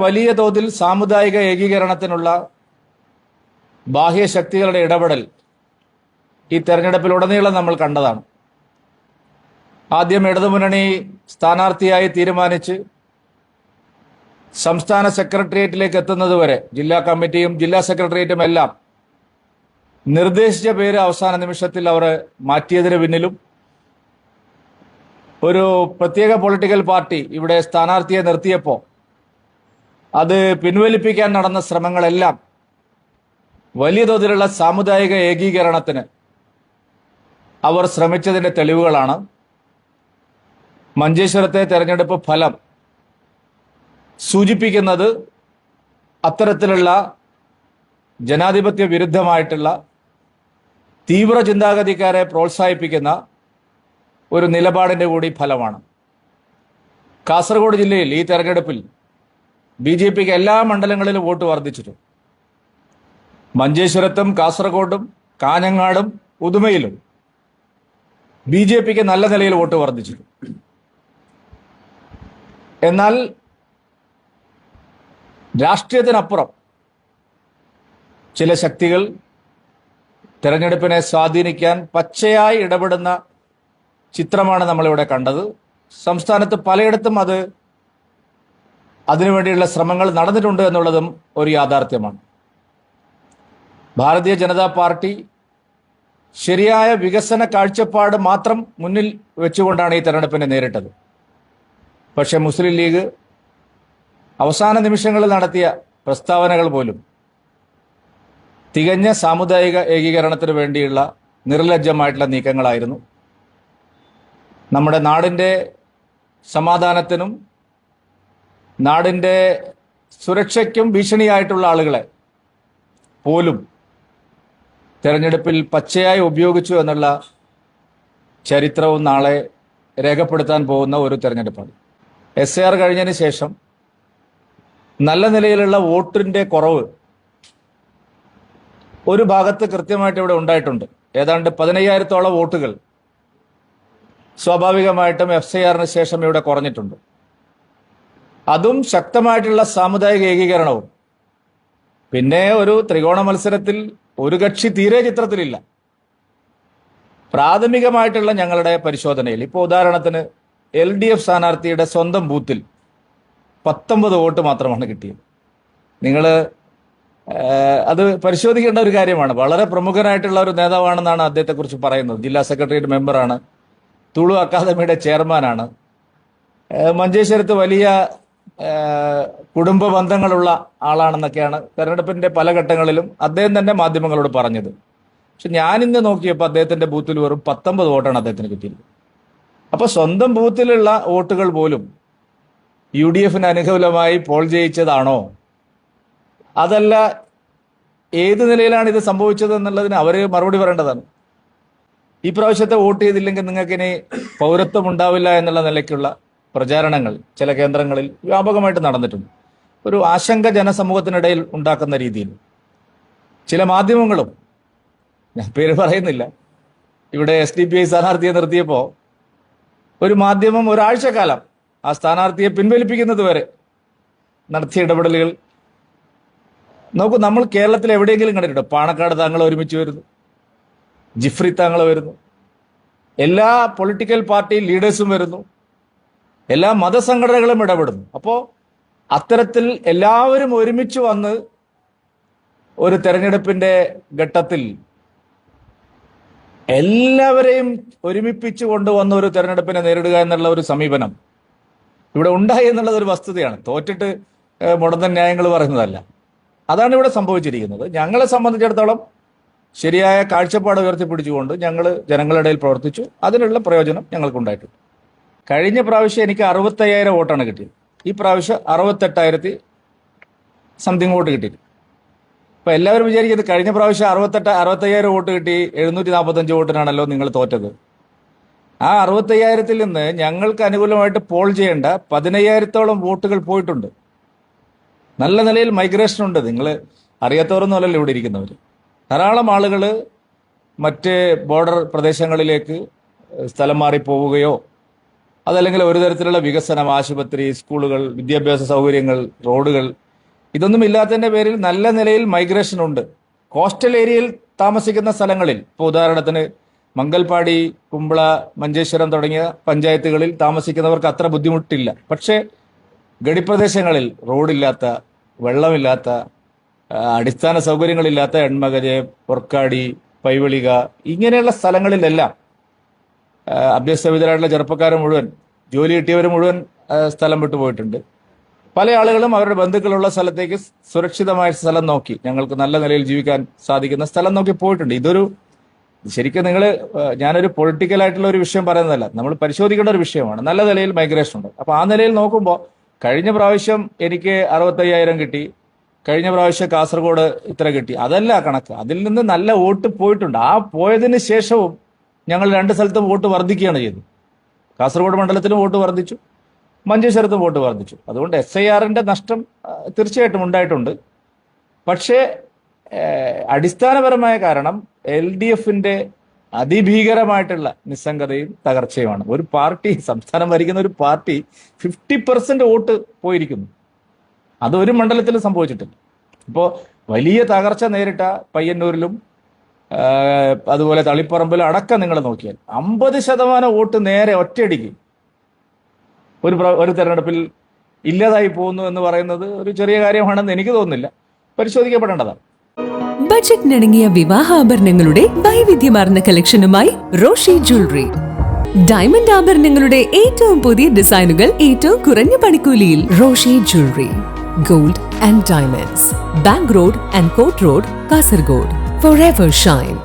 വലിയ തോതിൽ സാമുദായിക ഏകീകരണത്തിനുള്ള ബാഹ്യശക്തികളുടെ ഇടപെടൽ ഈ തെരഞ്ഞെടുപ്പിലുടനീളം നമ്മൾ കണ്ടതാണ്. ആദ്യം ഇടതുമുന്നണി സ്ഥാനാർത്ഥിയായി തീരുമാനിച്ച് സംസ്ഥാന സെക്രട്ടേറിയറ്റിലേക്ക് എത്തുന്നതുവരെ ജില്ലാ കമ്മിറ്റിയും ജില്ലാ സെക്രട്ടേറിയറ്റും എല്ലാം നിർദ്ദേശിച്ച പേര് അവസാന നിമിഷത്തിൽ അവർ മാറ്റിയതിന് പിന്നിലും ഒരു പ്രത്യേക പൊളിറ്റിക്കൽ പാർട്ടി ഇവിടെ സ്ഥാനാർത്ഥിയെ നിർത്തിയപ്പോൾ അത് പിൻവലിപ്പിക്കാൻ നടന്ന ശ്രമങ്ങളെല്ലാം വലിയ തോതിലുള്ള സാമുദായിക ഏകീകരണത്തിന് അവർ ശ്രമിച്ചതിന്റെ തെളിവുകളാണ്. മഞ്ചേശ്വരത്തെ തെരഞ്ഞെടുപ്പ് ഫലം സൂചിപ്പിക്കുന്നത് അത്തരത്തിലുള്ള ജനാധിപത്യ വിരുദ്ധമായിട്ടുള്ള തീവ്ര ചിന്താഗതിക്കാരെ പ്രോത്സാഹിപ്പിക്കുന്ന ഒരു നിലപാടിന്റെ കൂടി ഫലമാണ്. കാസർഗോഡ് ജില്ലയിൽ ഈ തെരഞ്ഞെടുപ്പിൽ BJPക്ക് എല്ലാ മണ്ഡലങ്ങളിലും വോട്ട് വർദ്ധിച്ചിട്ടുണ്ട്. മഞ്ചേശ്വരത്തും കാസർഗോഡും കാഞ്ഞങ്ങാടും ഉദുമയിലും BJPക്ക് നല്ല നിലയിൽ വോട്ട് വർദ്ധിച്ചിട്ടുണ്ട്. എന്നാൽ രാഷ്ട്രീയത്തിനപ്പുറം ചില ശക്തികൾ തെരഞ്ഞെടുപ്പിനെ സ്വാധീനിക്കാൻ പച്ചയായി ഇടപെടുന്ന ചിത്രമാണ് നമ്മളിവിടെ കണ്ടത്. സംസ്ഥാനത്ത് പലയിടത്തും അതിനുവേണ്ടിയുള്ള ശ്രമങ്ങൾ നടന്നിട്ടുണ്ട് എന്നുള്ളതും ഒരു യാഥാർത്ഥ്യമാണ്. ഭാരതീയ ജനതാ പാർട്ടി ശരിയായ വികസന കാഴ്ചപ്പാട് മാത്രം മുന്നിൽ വെച്ചുകൊണ്ടാണ് ഈ തെരഞ്ഞെടുപ്പിനെ നേരിട്ടത്. പക്ഷേ മുസ്ലിം ലീഗ് അവസാന നിമിഷങ്ങളിൽ നടത്തിയ പ്രസ്താവനകൾ പോലും തികഞ്ഞ സാമുദായിക ഏകീകരണത്തിന് വേണ്ടിയുള്ള നിർലജ്ജമായിട്ടുള്ള നീക്കങ്ങളായിരുന്നു. നമ്മുടെ നാടിൻ്റെ സമാധാനത്തിനും നാടിൻ്റെ സുരക്ഷയ്ക്കും ഭീഷണിയായിട്ടുള്ള ആളുകളെ പോലും തെരഞ്ഞെടുപ്പിൽ പച്ചയായി ഉപയോഗിച്ചു എന്നുള്ള ചരിത്രവും നാളെ രേഖപ്പെടുത്താൻ പോകുന്ന ഒരു തെരഞ്ഞെടുപ്പാണ്. SAR കഴിഞ്ഞതിന് ശേഷം നല്ല നിലയിലുള്ള വോട്ടിൻ്റെ കുറവ് ഒരു ഭാഗത്ത് കൃത്യമായിട്ട് ഇവിടെ ഉണ്ടായിട്ടുണ്ട്. ഏതാണ്ട് 15,000-ഓളം വോട്ടുകൾ സ്വാഭാവികമായിട്ടും FCRന് ശേഷം ഇവിടെ കുറഞ്ഞിട്ടുണ്ട്. അതും ശക്തമായിട്ടുള്ള സാമുദായിക ഏകീകരണവും. പിന്നെ ഒരു ത്രികോണ മത്സരത്തിൽ ഒരു കക്ഷി തീരെ ചിത്രത്തിലില്ല. പ്രാഥമികമായിട്ടുള്ള ഞങ്ങളുടെ പരിശോധനയിൽ ഇപ്പോൾ ഉദാഹരണത്തിന് LDF സ്ഥാനാർത്ഥിയുടെ സ്വന്തം ബൂത്തിൽ 19 വോട്ട് മാത്രമാണ് കിട്ടിയത്. നിങ്ങൾ അത് പരിശോധിക്കേണ്ട ഒരു കാര്യമാണ്. വളരെ പ്രമുഖനായിട്ടുള്ള ഒരു നേതാവാണെന്നാണ് അദ്ദേഹത്തെക്കുറിച്ച് പറയുന്നത്. ജില്ലാ സെക്രട്ടേറിയറ്റ് മെമ്പറാണ്, തുളു അക്കാദമിയുടെ ചെയർമാനാണ്, മഞ്ചേശ്വരത്ത് വലിയ കുടുംബ ബന്ധങ്ങളുള്ള ആളാണെന്നൊക്കെയാണ് തെരഞ്ഞെടുപ്പിന്റെ പല ഘട്ടങ്ങളിലും അദ്ദേഹം തന്നെ മാധ്യമങ്ങളോട് പറഞ്ഞത്. പക്ഷെ ഞാനിന്ന് നോക്കിയപ്പോൾ അദ്ദേഹത്തിന്റെ ബൂത്തിൽ വെറും 19 വോട്ടാണ് അദ്ദേഹത്തിന് കിട്ടിയത്. അപ്പോൾ സ്വന്തം ബൂത്തിലുള്ള വോട്ടുകൾ പോലും UDFന് അനുകൂലമായി പോൾ ചെയ്യിച്ചതാണോ, അതല്ല ഏത് നിലയിലാണ് ഇത് സംഭവിച്ചത് എന്നുള്ളതിന് അവർ മറുപടി പറയേണ്ടതാണ്. ഈ പ്രാവശ്യത്തെ വോട്ട് ചെയ്തില്ലെങ്കിൽ നിങ്ങൾക്കിനി പൗരത്വം ഉണ്ടാവില്ല എന്നുള്ള നിലയ്ക്കുള്ള പ്രചാരണങ്ങൾ ചില കേന്ദ്രങ്ങളിൽ വ്യാപകമായിട്ട് നടന്നിട്ടുണ്ട്. ഒരു ആശങ്ക ജനസമൂഹത്തിനിടയിൽ ഉണ്ടാക്കുന്ന രീതിയിൽ ചില മാധ്യമങ്ങളും, ഞാൻ പേര് പറയുന്നില്ല, ഇവിടെ SDPI സ്ഥാനാർത്ഥിയെ നിർത്തിയപ്പോൾ ഒരു മാധ്യമം ഒരാഴ്ചക്കാലം ആ സ്ഥാനാർത്ഥിയെ പിൻവലിപ്പിക്കുന്നത് വരെ നടത്തിയ ഇടപെടലുകൾ നോക്കൂ. നമ്മൾ കേരളത്തിൽ എവിടെയെങ്കിലും കണ്ടിട്ടുണ്ടോ? പാണക്കാട് താങ്കൾ ഒരുമിച്ച് വരുന്നു, ജിഫ്രി താങ്കൾ വരുന്നു, എല്ലാ പൊളിറ്റിക്കൽ പാർട്ടി ലീഡേഴ്സും വരുന്നു, എല്ലാ മതസംഘടനകളും ഇടപെടുന്നു. അപ്പോൾ അത്തരത്തിൽ എല്ലാവരും ഒരുമിച്ച് വന്ന് ഒരു തെരഞ്ഞെടുപ്പിന്റെ ഘട്ടത്തിൽ എല്ലാവരെയും ഒരുമിപ്പിച്ചു കൊണ്ടുവന്ന ഒരു തെരഞ്ഞെടുപ്പിനെ നേരിടുക എന്നുള്ള ഒരു സമീപനം ഇവിടെ ഉണ്ടായി എന്നുള്ളത് ഒരു വസ്തുതയാണ്. തോറ്റിട്ട് മുടന്തൻ ന്യായങ്ങൾ പറയുന്നതല്ല. അതാണ് ഇവിടെ സംഭവിച്ചിരിക്കുന്നത്. ഞങ്ങളെ സംബന്ധിച്ചിടത്തോളം ശരിയായ കാഴ്ചപ്പാട് ഉയർത്തിപ്പിടിച്ചുകൊണ്ട് ഞങ്ങൾ ജനങ്ങളുടെ ഇടയിൽ പ്രവർത്തിച്ചു. അതിനുള്ള പ്രയോജനം ഞങ്ങൾക്കുണ്ടായിട്ടുണ്ട്. കഴിഞ്ഞ പ്രാവശ്യം എനിക്ക് 65,000 വോട്ടാണ് കിട്ടിയത്. ഈ പ്രാവശ്യം 68,000 സംതിങ് വോട്ട് കിട്ടി. അപ്പോൾ എല്ലാവരും വിചാരിക്കുന്നത് കഴിഞ്ഞ പ്രാവശ്യം 65,000 വോട്ട് കിട്ടി 745 വോട്ടിനാണല്ലോ നിങ്ങൾ തോറ്റത്. ആ 65,000-ൽ നിന്ന് ഞങ്ങൾക്ക് അനുകൂലമായിട്ട് പോൾ ചെയ്യേണ്ട 15,000-ഓളം വോട്ടുകൾ പോയിട്ടുണ്ട്. നല്ല നിലയിൽ മൈഗ്രേഷൻ ഉണ്ട്. നിങ്ങൾ അറിയാത്തവരൊന്നുമല്ലല്ലോ ഇവിടെ ഇരിക്കുന്നവർ. ധാരാളം ആളുകൾ മറ്റ് ബോർഡർ പ്രദേശങ്ങളിലേക്ക് സ്ഥലം മാറി പോവുകയോ അതല്ലെങ്കിൽ ഒരു തരത്തിലുള്ള വികസനം, ആശുപത്രി, സ്കൂളുകൾ, വിദ്യാഭ്യാസ സൗകര്യങ്ങൾ, റോഡുകൾ, ഇതൊന്നും ഇല്ലാത്തതിന്റെ പേരിൽ നല്ല നിലയിൽ മൈഗ്രേഷൻ ഉണ്ട്. കോസ്റ്റൽ ഏരിയയിൽ താമസിക്കുന്ന സ്ഥലങ്ങളിൽ, ഇപ്പോൾ ഉദാഹരണത്തിന് മംഗൽപാടി, കുമ്പള, മഞ്ചേശ്വരം തുടങ്ങിയ പഞ്ചായത്തുകളിൽ താമസിക്കുന്നവർക്ക് അത്ര ബുദ്ധിമുട്ടില്ല. പക്ഷേ ഗഡിപ്രദേശങ്ങളിൽ റോഡില്ലാത്ത, വെള്ളമില്ലാത്ത, അടിസ്ഥാന സൗകര്യങ്ങളില്ലാത്ത എൺമകജെ, പൊർക്കാടി, പൈവളിക ഇങ്ങനെയുള്ള സ്ഥലങ്ങളിലെല്ലാം അഭ്യസ്തവിദ്യരായിട്ടുള്ള ചെറുപ്പക്കാർ മുഴുവൻ, ജോലി കിട്ടിയവർ മുഴുവൻ സ്ഥലം വിട്ടു പോയിട്ടുണ്ട്. പല ആളുകളും അവരുടെ ബന്ധുക്കളുള്ള സ്ഥലത്തേക്ക് സുരക്ഷിതമായ സ്ഥലം നോക്കി, ഞങ്ങൾക്ക് നല്ല നിലയിൽ ജീവിക്കാൻ സാധിക്കുന്ന സ്ഥലം നോക്കി പോയിട്ടുണ്ട്. ഇതൊരു ശരിക്കും ഞാനൊരു പൊളിറ്റിക്കലായിട്ടുള്ള ഒരു വിഷയം പറയുന്നതല്ല, നമ്മൾ പരിശോധിക്കേണ്ട ഒരു വിഷയമാണ്. നല്ല നിലയിൽ മൈഗ്രേഷൻ ഉണ്ട്. അപ്പോൾ ആ നിലയിൽ നോക്കുമ്പോൾ കഴിഞ്ഞ പ്രാവശ്യം എനിക്ക് 65,000 കിട്ടി, കഴിഞ്ഞ പ്രാവശ്യം കാസർഗോഡ് ഇത്ര കിട്ടി, അതല്ല കണക്ക്. അതിൽ നിന്ന് നല്ല വോട്ട് പോയിട്ടുണ്ട്. ആ പോയതിന് ശേഷവും ഞങ്ങൾ 2 സ്ഥലത്തും വോട്ട് വർദ്ധിക്കുകയാണ് ചെയ്തത്. കാസർഗോഡ് മണ്ഡലത്തിലും വോട്ട് വർദ്ധിച്ചു, മഞ്ചേശ്വരത്തും വോട്ട് വർദ്ധിച്ചു. അതുകൊണ്ട് SIR-ന്റെ നഷ്ടം തീർച്ചയായിട്ടും ഉണ്ടായിട്ടുണ്ട്. പക്ഷേ അടിസ്ഥാനപരമായ കാരണം LDF-ന്റെ അതിഭീകരമായിട്ടുള്ള നിസ്സംഗതയും തകർച്ചയുമാണ്. ഒരു പാർട്ടി, സംസ്ഥാനം ഭരിക്കുന്ന ഒരു പാർട്ടി 50% വോട്ട് പോയിരിക്കുന്നു. അത് ഒരു മണ്ഡലത്തിലും സംഭവിച്ചിട്ടില്ല. ഇപ്പോൾ വലിയ തകർച്ച നേരിട്ട പയ്യന്നൂരിലും അതുപോലെ തളിപ്പറമ്പിലും അടക്കം നിങ്ങൾ നോക്കിയാൽ 50% വോട്ട് നേരെ ഒറ്റയടിക്ക് ഒരു തെരഞ്ഞെടുപ്പിൽ ഇല്ലാതായി പോകുന്നു എന്ന് പറയുന്നത് ഒരു ചെറിയ കാര്യമാണെന്ന് എനിക്ക് തോന്നുന്നില്ല. പരിശോധിക്കപ്പെടേണ്ടതാണ്. ബജറ്റിനിണങ്ങിയ വിവാഹാഭരണങ്ങളുടെ വൈവിധ്യമാർന്ന കളക്ഷനുമായി റോഷി ജ്വല്ലറി. ഡയമണ്ട് ആഭരണങ്ങളുടെ ഏറ്റവും പുതിയ ഡിസൈനുകൾ ഏറ്റവും കുറഞ്ഞ പണിക്കൂലിയിൽ. Roshi jewellery, gold and diamonds, bank road and കോട്ട് റോഡ്, കാസർഗോഡ്. Forever shine.